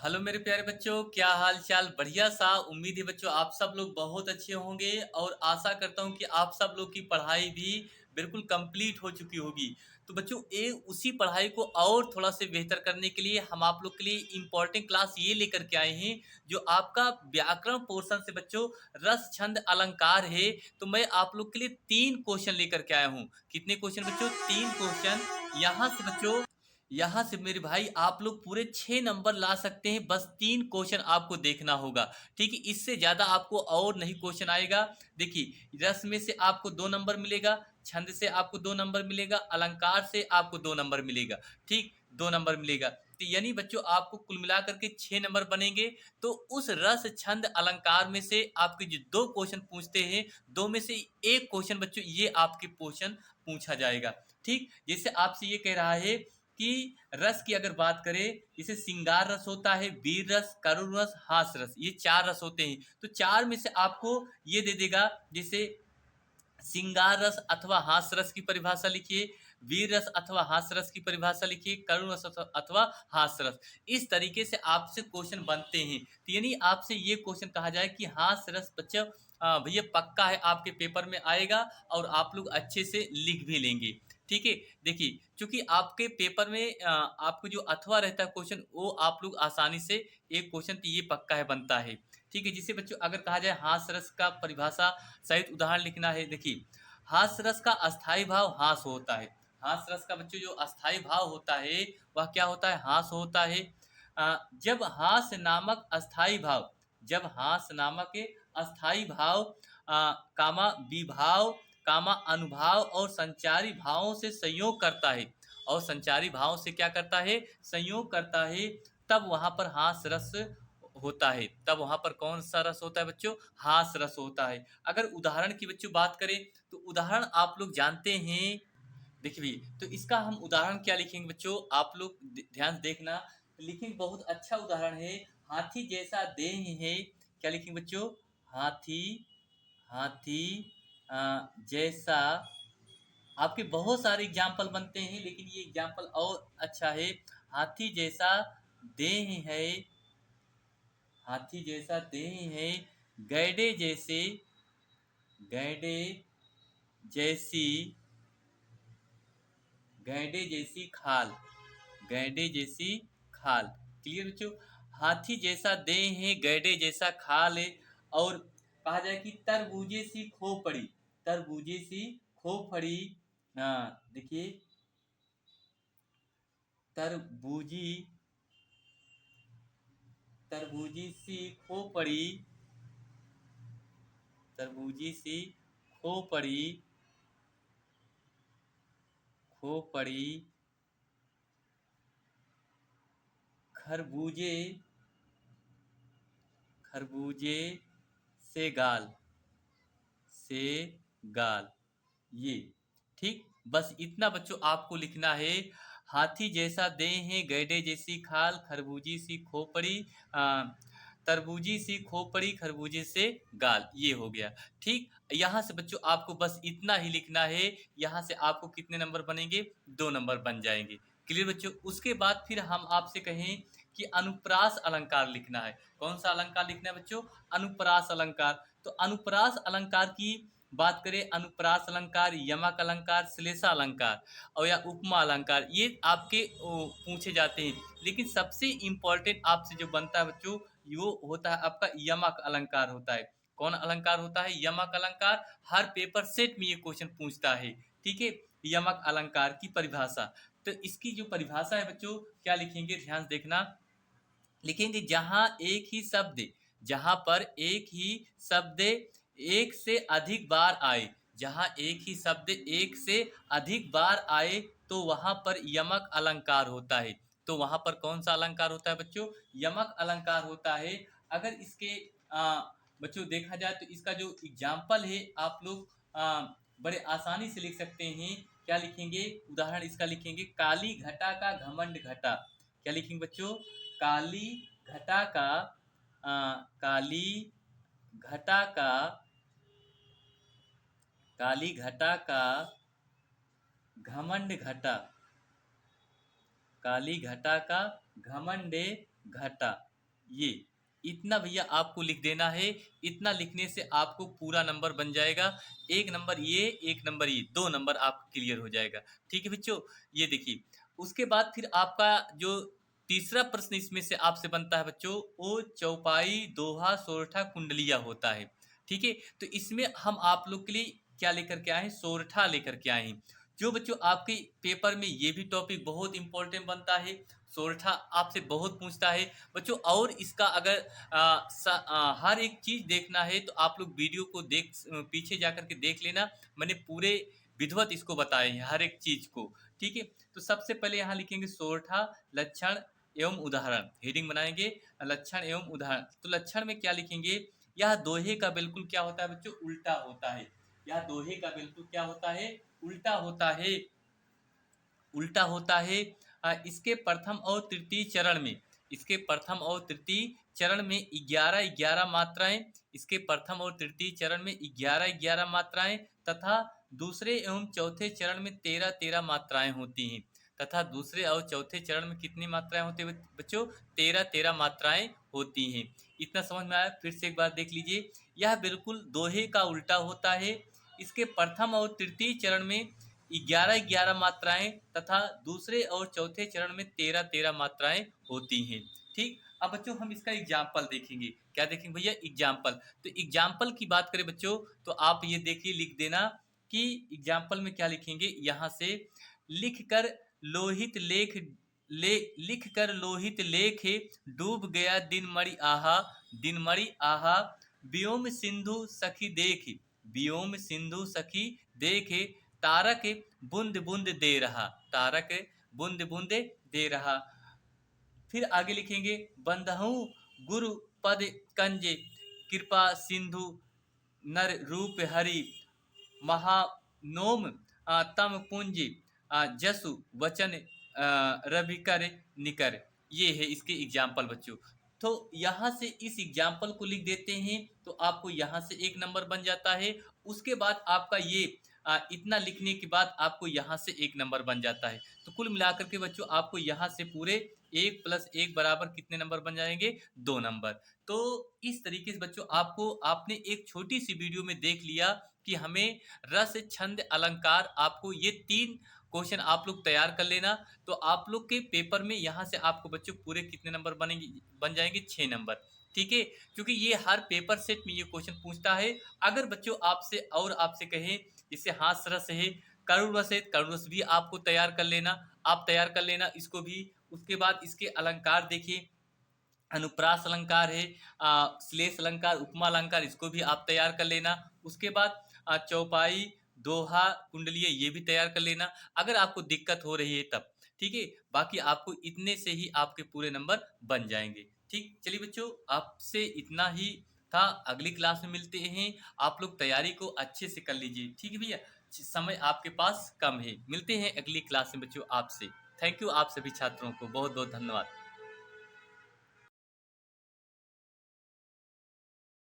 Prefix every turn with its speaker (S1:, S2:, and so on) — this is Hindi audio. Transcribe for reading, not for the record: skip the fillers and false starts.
S1: हेलो मेरे प्यारे बच्चों, क्या हाल चाल। बढ़िया सा। उम्मीद है बच्चों आप सब लोग बहुत अच्छे होंगे और आशा करता हूं कि आप सब लोग की पढ़ाई भी बिल्कुल कंप्लीट हो चुकी होगी। तो बच्चों ये उसी पढ़ाई को और थोड़ा से बेहतर करने के लिए हम आप लोग के लिए इम्पोर्टेंट क्लास ये लेकर के आए हैं जो आपका व्याकरण पोर्शन से बच्चों रस छंद अलंकार है। तो मैं आप लोग के लिए 3 क्वेश्चन लेकर के आया हूँ। कितने क्वेश्चन बच्चों? 3 क्वेश्चन। यहाँ से मेरे भाई आप लोग पूरे 6 नंबर ला सकते हैं। बस 3 क्वेश्चन आपको देखना होगा। ठीक है, इससे ज्यादा आपको और नहीं क्वेश्चन आएगा। देखिए, रस में से आपको 2 नंबर मिलेगा, छंद से आपको 2 नंबर मिलेगा, अलंकार से आपको 2 नंबर मिलेगा। ठीक, 2 नंबर मिलेगा। तो यानी बच्चों आपको कुल मिलाकर के 6 नंबर बनेंगे। तो उस रस छंद अलंकार में से आपके जो 2 क्वेश्चन पूछते हैं, 2 में से 1 क्वेश्चन बच्चों ये आपके क्वेश्चन पूछा जाएगा। ठीक, जैसे आपसे ये कह रहा है कि रस की अगर बात करें, जैसे श्रृंगार रस होता है, वीर रस, करुण रस, हास रस, ये 4 रस होते हैं। तो 4 में से आपको ये दे देगा। जैसे श्रृंगार रस अथवा हास रस की परिभाषा लिखिए, वीर रस अथवा हास रस की परिभाषा लिखिए, करुण रस अथवा हास रस। इस तरीके से आपसे क्वेश्चन बनते हैं। तो यानी आपसे ये क्वेश्चन कहा जाए कि हास रस बच्चों भैया पक्का है आपके पेपर में आएगा और आप लोग अच्छे से लिख भी लेंगे। ठीक है। देखिए, चूंकि आपके पेपर में आपको जो अथवा रहता है क्वेश्चन, वो आप लोग आसानी से एक क्वेश्चन तो ये पक्का है बनता है। ठीक है। जिसे बच्चों अगर कहा जाए हास रस का परिभाषा सहित उदाहरण लिखना है। देखिए, हास रस का अस्थाई भाव हास होता है। हास रस का बच्चों जो अस्थाई भाव होता है वह क्या होता है? हास होता है। जब हास नामक अस्थाई भाव, जब हास नामक अस्थाई भाव कामा विभाव, कामा अनुभाव और संचारी भावों से संयोग करता है, और संचारी भावों से क्या करता है? संयोग करता है। तब वहां पर हास रस होता है। तब वहां पर कौन सा रस होता है बच्चों? हास रस होता है। अगर उदाहरण की बच्चों बात करें तो उदाहरण आप लोग जानते हैं। देखिए, तो इसका हम उदाहरण क्या लिखेंगे बच्चों? आप लोग ध्यान से देखना। लिखेंगे, बहुत अच्छा उदाहरण है। हाथी जैसा देह है। क्या लिखेंगे बच्चों? हाथी, हाथी जैसा। आपके बहुत सारे एग्जाम्पल बनते हैं लेकिन ये एग्जाम्पल और अच्छा है। हाथी जैसा देह है, हाथी जैसा देह है, गैडे जैसे, गैडे जैसी, गैडे जैसी खाल, गैडे जैसी खाल। क्लियर बच्चों? हाथी जैसा देह है, गैडे जैसा खाल है। और कहा जाए कि तरबूजे सी खोपड़ी, तरबूजे सी खोपड़ी। हाँ, देखिए, तरबूजी, तरबूजी सी खोपड़ी, तरबूजी सी खोपड़ी, खोपड़ी, खरबूजे, खरबूजे से गाल, से गाल। ये ठीक, बस इतना बच्चों आपको लिखना है। हाथी जैसा देह है, गैडे जैसी खाल, खरबूजी सी खोपड़ी, तरबूजी सी खोपड़ी, खरबूजे से गाल। ये हो गया। ठीक, यहाँ से बच्चों आपको बस इतना ही लिखना है। यहाँ से आपको कितने नंबर बनेंगे? 2 नंबर बन जाएंगे। क्लियर बच्चों? उसके बाद फिर हम आपसे कहें कि अनुप्रास अलंकार लिखना है। कौन सा अलंकार लिखना है बच्चों? अनुप्रास अलंकार। तो अनुप्रास अलंकार की बात करें, अनुप्रास अलंकार, यमक अलंकार, श्लेषा अलंकार और या उपमा अलंकार, ये आपके पूछे जाते हैं। लेकिन सबसे इंपॉर्टेंट आपसे जो बनता है बच्चों, वो होता है आपका यमक अलंकार होता है। कौन अलंकार होता है? यमक अलंकार। हर पेपर सेट में ये क्वेश्चन पूछता है। ठीक है, यमक अलंकार की परिभाषा। तो इसकी जो परिभाषा है बच्चों, क्या लिखेंगे? ध्यान से देखना। लिखेंगे, जहां एक ही शब्द, जहां पर एक ही शब्द एक से अधिक बार आए, जहां एक ही शब्द एक से अधिक बार आए तो वहां पर यमक अलंकार होता है। तो वहां पर कौन सा अलंकार होता है बच्चों? यमक अलंकार होता है। अगर इसके बच्चों देखा जाए तो इसका जो एग्जाम्पल है आप लोग बड़े आसानी से लिख सकते हैं। क्या लिखेंगे? उदाहरण इसका लिखेंगे, काली घटा का घमंड घटा। क्या लिखेंगे बच्चों? काली घटा का काली घटा का, काली घटा का घमंड घटा, काली घटा का घमंडे घटा। ये इतना भैया आपको लिख देना है। इतना लिखने से आपको पूरा नंबर बन जाएगा। एक नंबर ये, एक नंबर ये, 2 नंबर आपका क्लियर हो जाएगा। ठीक है बच्चों? ये देखिए, उसके बाद फिर आपका जो तीसरा प्रश्न इसमें से आपसे बनता है बच्चों, वो चौपाई, दोहा, सोरठा, कुंडलिया होता है। ठीक है? तो इसमें हम आप लोग के लिए क्या लेकर के आए हैं? सोरठा लेकर के आए हैं। जो बच्चों आपके पेपर में ये भी टॉपिक बहुत इंपॉर्टेंट बनता है। सोरठा आपसे बहुत पूछता है बच्चों। और इसका अगर हर एक चीज देखना है तो आप लोग वीडियो को पीछे जा करके देख लेना। मैंने पूरे विधिवत इसको बताए हैं हर एक चीज को। ठीक है? तो सबसे पहले यहाँ लिखेंगे सोरठा, लक्षण एवं उदाहरण। हेडिंग बनाएंगे लक्षण एवं उदाहरण। तो लक्षण में क्या लिखेंगे? यह दोहे का बिल्कुल क्या होता है बच्चों? उल्टा होता है। यह दोहे का बिल्कुल क्या होता है? उल्टा होता है। उल्टा होता है। इसके प्रथम और तृतीय चरण में, इसके प्रथम और तृतीय चरण में 11-11 मात्राएं, इसके प्रथम और तृतीय चरण में 11-11 मात्राएं तथा दूसरे एवं चौथे चरण में 13-13 मात्राएं होती हैं। तथा दूसरे और चौथे चरण में कितनी मात्राएं होती हैं बच्चों? 13-13 मात्राएं होती हैं। इतना समझ में आया? फिर से एक बार देख लीजिए। यह बिल्कुल दोहे का उल्टा होता है। इसके प्रथम और तृतीय चरण में 11-11 मात्राएं तथा दूसरे और चौथे चरण में 13-13 मात्राएं होती हैं। ठीक? अब बच्चों हम इसका एग्जाम्पल देखेंगे। क्या देखेंगे भैया? एग्जाम्पल। तो एग्जाम्पल की बात करें बच्चों, तो आप ये देखिए, लिख देना कि एग्जाम्पल में क्या लिखेंगे। यहाँ से लिख कर लोहित लेख लिख कर लोहित लेख डूब गया दिन मणि आहा, दिन मणि आहा, व्योम सिंधु सखी देख, व्योम सिंधु सखी देख, तारक बूंद बूंद दे रहा, तारक बूंद बूंद दे रहा। फिर आगे लिखेंगे बंधहु गुरु पद कंजे, कृपा सिंधु नर रूप हरि, महानोम तम पुंज, जसु वचन रवि कर निकर। ये है इसके एग्जाम्पल बच्चों। तो यहाँ से इस एग्जाम्पल को लिख देते हैं तो आपको यहाँ से एक नंबर बन जाता है। उसके बाद आपका ये इतना लिखने के बाद आपको यहाँ से एक नंबर बन जाता है। तो कुल मिलाकर के बच्चों आपको यहाँ से पूरे 1+1 बराबर कितने नंबर बन जाएंगे? 2 नंबर। तो इस तरीके से बच्चों आपको आपने एक छोटी सी वीडियो में देख लिया कि हमें रस, छंद, अलंकार, आपको ये 3 क्वेश्चन आप लोग तैयार कर लेना। तो आप लोग के पेपर में यहाँ से आपको बच्चों पूरे कितने नंबर बन जाएंगे? 6 नंबर। ठीक है? क्योंकि ये हर पेपर सेट में ये क्वेश्चन पूछता है। अगर बच्चों आपसे और आपसे कहें जैसे हास रस है, करुण रस है, करुण रस भी आपको तैयार कर लेना। आप तैयार कर लेना इसको भी। उसके बाद इसके अलंकार देखिए, अनुप्रास अलंकार है, श्लेष अलंकार, उपमा अलंकार, इसको भी आप तैयार कर लेना। उसके बाद चौपाई, दोहा, कुंडलीय, ये भी तैयार कर लेना अगर आपको दिक्कत हो रही है तब। ठीक है? बाकी आपको इतने से ही आपके पूरे नंबर बन जाएंगे। ठीक? चलिए बच्चों, आपसे इतना ही था। अगली क्लास में मिलते हैं। आप लोग तैयारी को अच्छे से कर लीजिए। ठीक है भैया? समय आपके पास कम है। मिलते हैं अगली क्लास में बच्चों आपसे। थैंक यू आप सभी छात्रों को बहुत बहुत धन्यवाद।